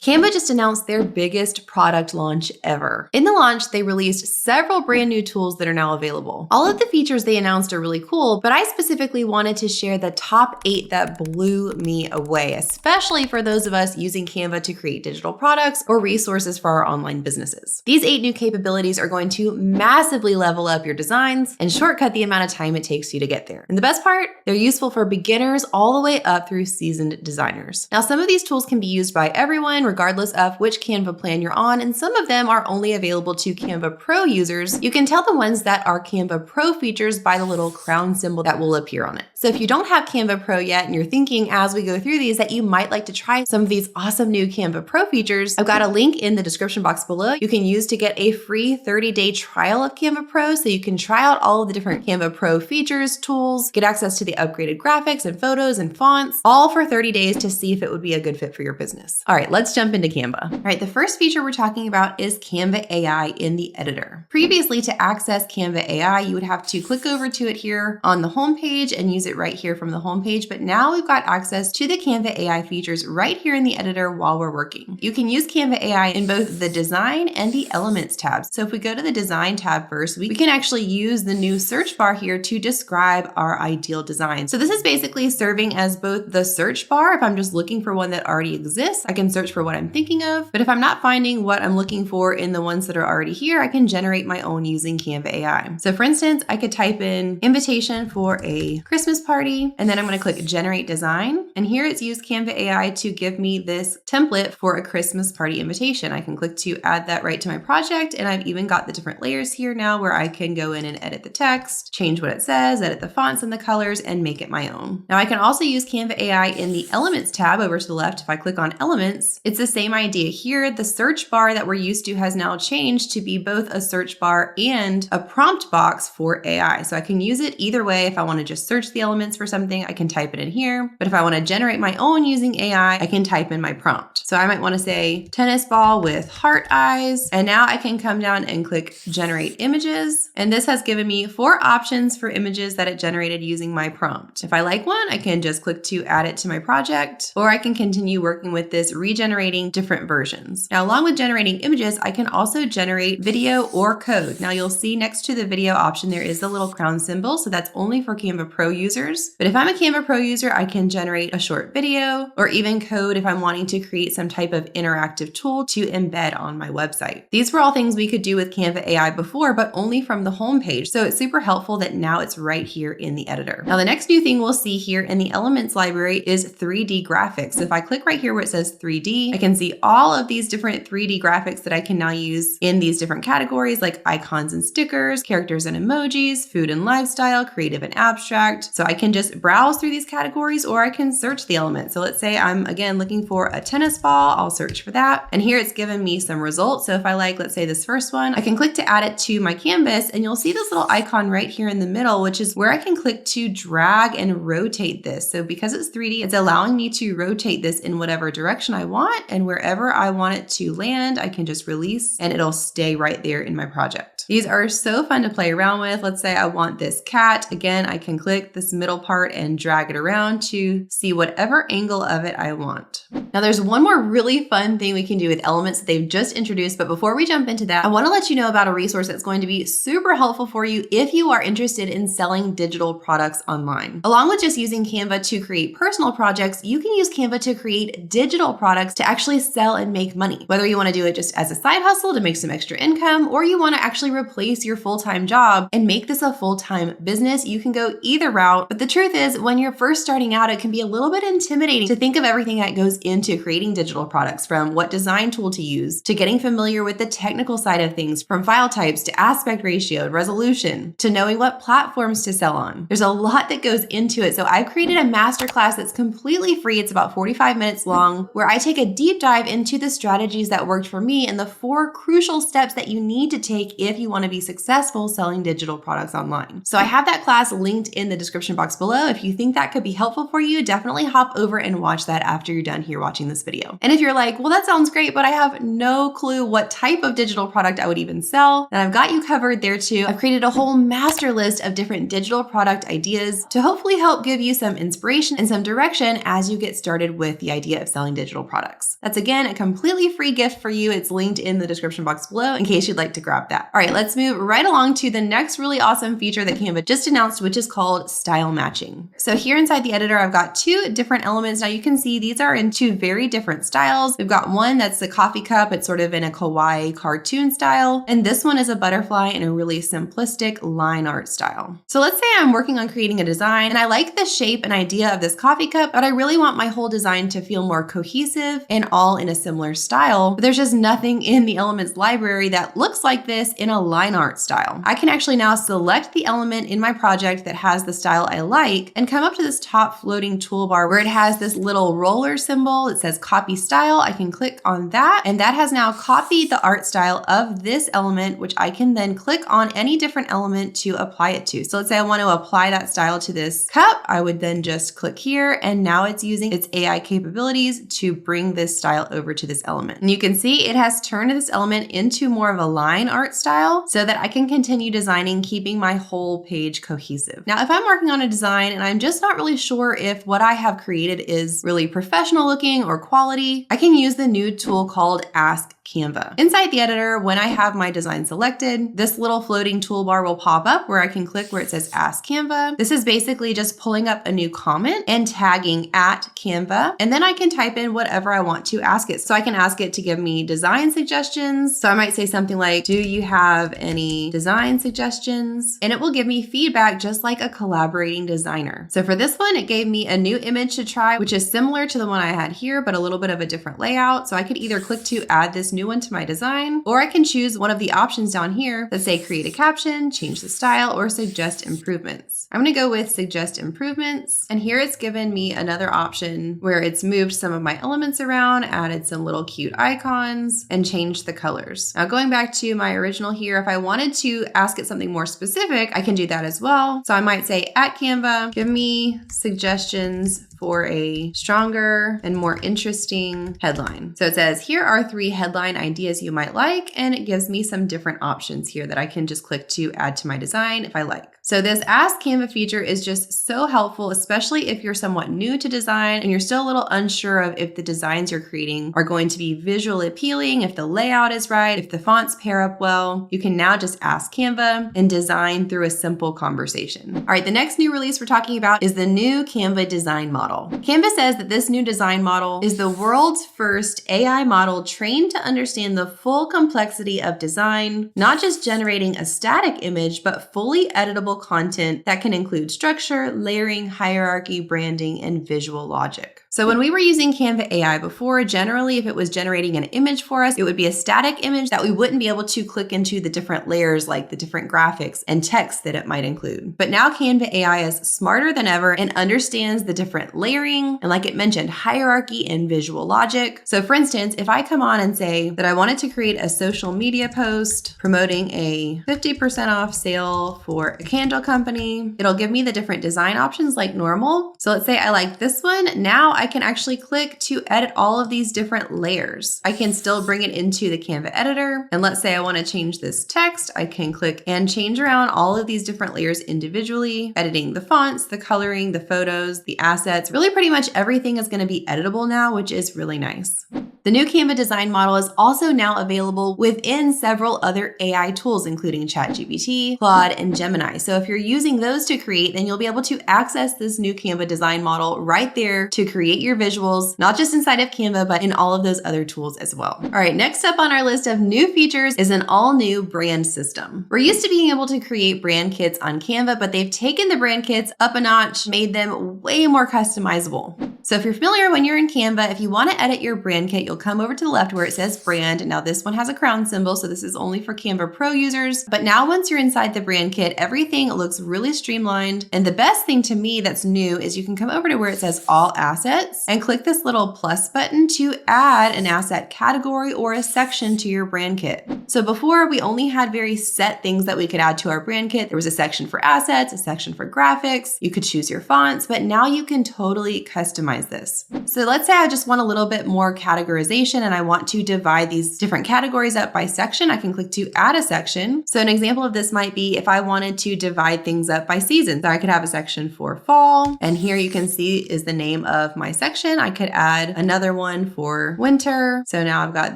Canva just announced their biggest product launch ever. In the launch, they released several brand new tools that are now available. All of the features they announced are really cool, but I specifically wanted to share the top 8 that blew me away, especially for those of us using Canva to create digital products or resources for our online businesses. These 8 new capabilities are going to massively level up your designs and shortcut the amount of time it takes you to get there. And the best part, they're useful for beginners all the way up through seasoned designers. Now, some of these tools can be used by everyone, regardless of which Canva plan you're on, and some of them are only available to Canva Pro users. You can tell the ones that are Canva Pro features by the little crown symbol that will appear on it. So if you don't have Canva Pro yet and you're thinking as we go through these that you might like to try some of these awesome new Canva Pro features, I've got a link in the description box below you can use to get a free 30-day trial of Canva Pro so you can try out all of the different Canva Pro features, tools, get access to the upgraded graphics and photos and fonts, all for 30 days to see if it would be a good fit for your business. All right, let's jump into Canva. All right, the first feature we're talking about is Canva AI in the editor. Previously, to access Canva AI, you would have to click over to it here on the home page and use it right here from the home page. But now we've got access to the Canva AI features right here in the editor while we're working. You can use Canva AI in both the design and the elements tabs. So if we go to the design tab first, we can actually use the new search bar here to describe our ideal design. So this is basically serving as both the search bar. If I'm just looking for one that already exists, I can search for what I'm thinking of. But if I'm not finding what I'm looking for in the ones that are already here, I can generate my own using Canva AI. So for instance, I could type in invitation for a Christmas party, and then I'm going to click generate design. And here it's used Canva AI to give me this template for a Christmas party invitation. I can click to add that right to my project. And I've even got the different layers here now where I can go in and edit the text, change what it says, edit the fonts and the colors, and make it my own. Now I can also use Canva AI in the elements tab over to the left. If I click on elements, it's the same idea here. The search bar that we're used to has now changed to be both a search bar and a prompt box for AI. So I can use it either way. If I want to just search the elements for something, I can type it in here. But if I want to generate my own using AI, I can type in my prompt. So I might want to say tennis ball with heart eyes. And now I can come down and click generate images. And this has given me 4 options for images that it generated using my prompt. If I like one, I can just click to add it to my project, or I can continue working with this regenerating different versions. Now, along with generating images, I can also generate video or code. Now you'll see next to the video option, there is the little crown symbol. So that's only for Canva Pro users. But if I'm a Canva Pro user, I can generate a short video or even code if I'm wanting to create some type of interactive tool to embed on my website. These were all things we could do with Canva AI before, but only from the home page. So it's super helpful that now it's right here in the editor. Now, the next new thing we'll see here in the elements library is 3D graphics. So if I click right here where it says 3D, I can see all of these different 3D graphics that I can now use in these different categories like icons and stickers, characters and emojis, food and lifestyle, creative and abstract. So I can just browse through these categories or I can search the element. So let's say I'm again looking for a tennis ball, I'll search for that. And here it's given me some results. So if I like, let's say this first one, I can click to add it to my canvas and you'll see this little icon right here in the middle, which is where I can click to drag and rotate this. So because it's 3D, it's allowing me to rotate this in whatever direction I want, and wherever I want it to land, I can just release and it'll stay right there in my project. These are so fun to play around with. Let's say I want this cat. Again, I can click this middle part and drag it around to see whatever angle of it I want. Now there's one more really fun thing we can do with elements that they've just introduced, but before we jump into that, I want to let you know about a resource that's going to be super helpful for you if you are interested in selling digital products online. Along with just using Canva to create personal projects, you can use Canva to create digital products to actually sell and make money. Whether you want to do it just as a side hustle to make some extra income, or you want to actually replace your full-time job and make this a full-time business, you can go either route. But the truth is, when you're first starting out, it can be a little bit intimidating to think of everything that goes into creating digital products, from what design tool to use, to getting familiar with the technical side of things, from file types to aspect ratio and resolution, to knowing what platforms to sell on. There's a lot that goes into it. So I've created a masterclass that's completely free. It's about 45 minutes long, where I take a deep dive into the strategies that worked for me and the 4 crucial steps that you need to take if you want to be successful selling digital products online. So I have that class linked in the description box below. If you think that could be helpful for you, definitely hop over and watch that after you're done here watching this video. And if you're like, well, that sounds great, but I have no clue what type of digital product I would even sell, then I've got you covered there too. I've created a whole master list of different digital product ideas to hopefully help give you some inspiration and some direction as you get started with the idea of selling digital products. $10. That's again a completely free gift for you. It's linked in the description box below in case you'd like to grab that. All right, let's move right along to the next really awesome feature that Canva just announced, which is called style matching. So here inside the editor, I've got two different elements. Now you can see these are in two very different styles. We've got one that's the coffee cup. It's sort of in a kawaii cartoon style. And this one is a butterfly in a really simplistic line art style. So let's say I'm working on creating a design and I like the shape and idea of this coffee cup, but I really want my whole design to feel more cohesive and all in a similar style. But there's just nothing in the elements library that looks like this in a line art style. I can actually now select the element in my project that has the style I like and come up to this top floating toolbar where it has this little roller symbol. It says copy style. I can click on that, and that has now copied the art style of this element, which I can then click on any different element to apply it to. So let's say I want to apply that style to this cup. I would then just click here, and now it's using its AI capabilities to bring this style over to this element. And you can see it has turned this element into more of a line art style so that I can continue designing, keeping my whole page cohesive. Now, if I'm working on a design and I'm just not really sure if what I have created is really professional looking or quality, I can use the new tool called Ask Canva. Inside the editor, when I have my design selected, this little floating toolbar will pop up where I can click where it says Ask Canva. This is basically just pulling up a new comment and tagging at Canva, and then I can type in whatever I want to ask it. So I can ask it to give me design suggestions. So I might say something like, do you have any design suggestions? And it will give me feedback just like a collaborating designer. So for this one, it gave me a new image to try, which is similar to the one I had here, but a little bit of a different layout. So I could either click to add this new one to my design, or I can choose one of the options down here that say create a caption, change the style, or suggest improvements. I'm going to go with suggest improvements. And here it's given me another option where it's moved some of my elements around, added some little cute icons, and changed the colors. Now going back to my original here, if I wanted to ask it something more specific, I can do that as well. So I might say at Canva, give me suggestions for a stronger and more interesting headline. So it says, here are 3 headline ideas you might like, and it gives me some different options here that I can just click to add to my design if I like. So this Ask Canva feature is just so helpful, especially if you're somewhat new to design and you're still a little unsure of if the designs you're creating are going to be visually appealing, if the layout is right, if the fonts pair up well. You can now just ask Canva and design through a simple conversation. All right, the next new release we're talking about is the new Canva design model. Canva says that this new design model is the world's first AI model trained to understand the full complexity of design, not just generating a static image, but fully editable content that can include structure, layering, hierarchy, branding, and visual logic. So when we were using Canva AI before, generally if it was generating an image for us, it would be a static image that we wouldn't be able to click into the different layers like the different graphics and text that it might include. But now Canva AI is smarter than ever and understands the different layering and, like it mentioned, hierarchy and visual logic. So for instance, if I come on and say that I wanted to create a social media post promoting a 50% off sale for a candle company, it'll give me the different design options like normal. So let's say I like this one. Now I can actually click to edit all of these different layers. I can still bring it into the Canva editor. And let's say I want to change this text. I can click and change around all of these different layers individually, editing the fonts, the coloring, the photos, the assets. Really pretty much everything is going to be editable now, which is really nice. The new Canva design model is also now available within several other AI tools, including ChatGPT, Claude, and Gemini. So if you're using those to create, then you'll be able to access this new Canva design model right there to create your visuals, not just inside of Canva, but in all of those other tools as well. All right, next up on our list of new features is an all-new brand system. We're used to being able to create brand kits on Canva, but they've taken the brand kits up a notch, made them way more customizable. So if you're familiar, when you're in Canva, if you want to edit your brand kit, you'll come over to the left where it says brand. Now this one has a crown symbol, so this is only for Canva Pro users. But now once you're inside the brand kit, everything looks really streamlined. And the best thing to me that's new is you can come over to where it says all assets and click this little plus button to add an asset category or a section to your brand kit. So before, we only had very set things that we could add to our brand kit. There was a section for assets, a section for graphics. You could choose your fonts, but now you can totally customize customize this. So let's say I just want a little bit more categorization and I want to divide these different categories up by section. I can click to add a section. So an example of this might be if I wanted to divide things up by season. So I could have a section for fall, and here you can see is the name of my section. I could add another one for winter. So now I've got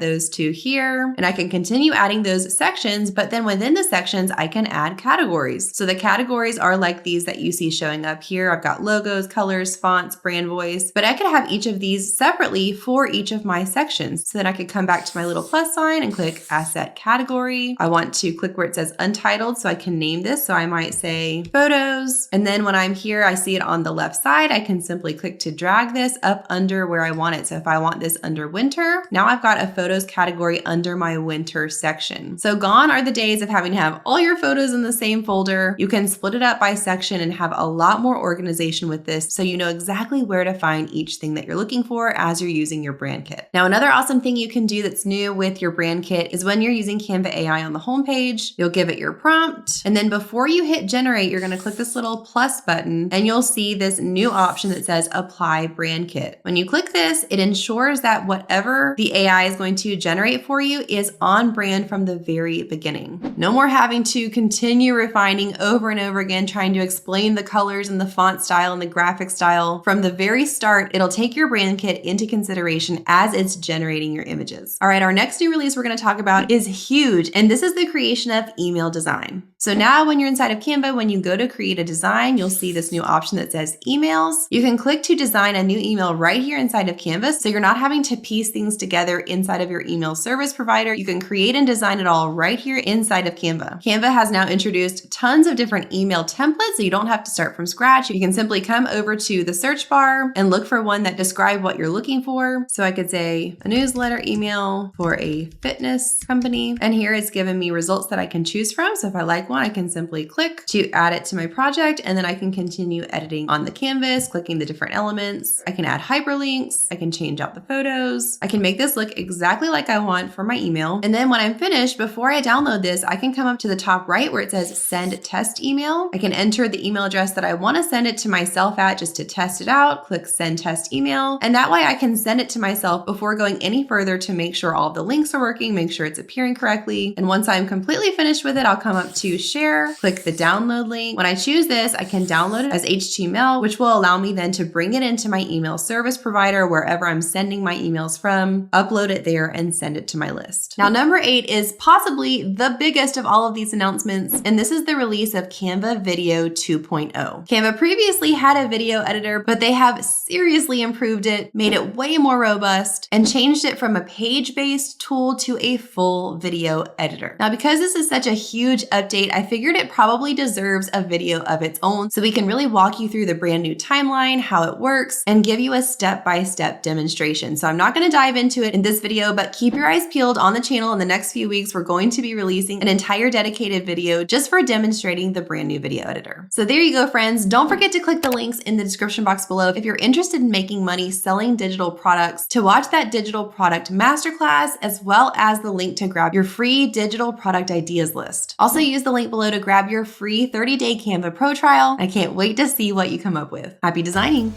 those two here, and I can continue adding those sections, but then within the sections, I can add categories. So the categories are like these that you see showing up here. I've got logos, colors, fonts, brand voice, but I could have each of these separately for each of my sections. So then I could come back to my little plus sign and click asset category. I want to click where it says untitled so I can name this. So I might say photos. And then when I'm here, I see it on the left side. I can simply click to drag this up under where I want it. So if I want this under winter, now I've got a photos category under my winter section. So gone are the days of having to have all your photos in the same folder. You can split it up by section and have a lot more organization with this so you know exactly where to find each thing that you're looking for as you're using your brand kit. Now, another awesome thing you can do that's new with your brand kit is when you're using Canva AI on the homepage, you'll give it your prompt, and then before you hit generate, you're going to click this little plus button and you'll see this new option that says apply brand kit. When you click this, it ensures that whatever the AI is going to generate for you is on brand from the very beginning. No more having to continue refining over and over again, trying to explain the colors and the font style and the graphic style. From the very start, it'll take your brand kit into consideration as it's generating your images. All right, our next new release we're going to talk about is huge, and this is the creation of email design. So now when you're inside of Canva, when you go to create a design, you'll see this new option that says emails. You can click to design a new email right here inside of Canva, so you're not having to piece things together inside of your email service provider. You can create and design it all right here inside of Canva. Canva has now introduced tons of different email templates, so you don't have to start from scratch. You can simply come over to the search bar and look for one that describes what you're looking for. So I could say a newsletter email for a fitness company, and here it's given me results that I can choose from. So if I like one, I can simply click to add it to my project, and then I can continue editing on the canvas, clicking the different elements. I can add hyperlinks. I can change out the photos. I can make this look exactly like I want for my email. And then when I'm finished, before I download this, I can come up to the top right where it says send test email. I can enter the email address that I want to send it to myself at just to test it out, click send test email. And that way I can send it to myself before going any further to make sure all the links are working, make sure it's appearing correctly. And once I'm completely finished with it, I'll come up to share, click the download link. When I choose this, I can download it as HTML, which will allow me then to bring it into my email service provider, wherever I'm sending my emails from, upload it there and send it to my list. Now, number 8 is possibly the biggest of all of these announcements, and this is the release of Canva Video 2.0. Canva previously had a video editor, but they have seriously improved it, made it way more robust, and changed it from a page-based tool to a full video editor. Now, because this is such a huge update, I figured it probably deserves a video of its own so we can really walk you through the brand new timeline, how it works, and give you a step-by-step demonstration. So I'm not going to dive into it in this video, but keep your eyes peeled on the channel. In the next few weeks, we're going to be releasing an entire dedicated video just for demonstrating the brand new video editor. So there you go, friends. Don't forget to click the links in the description box below if you're interested in making money selling digital products, to watch that digital product masterclass, as well as the link to grab your free digital product ideas list. Also use the link below to grab your free 30-day Canva Pro trial. I can't wait to see what you come up with. Happy designing!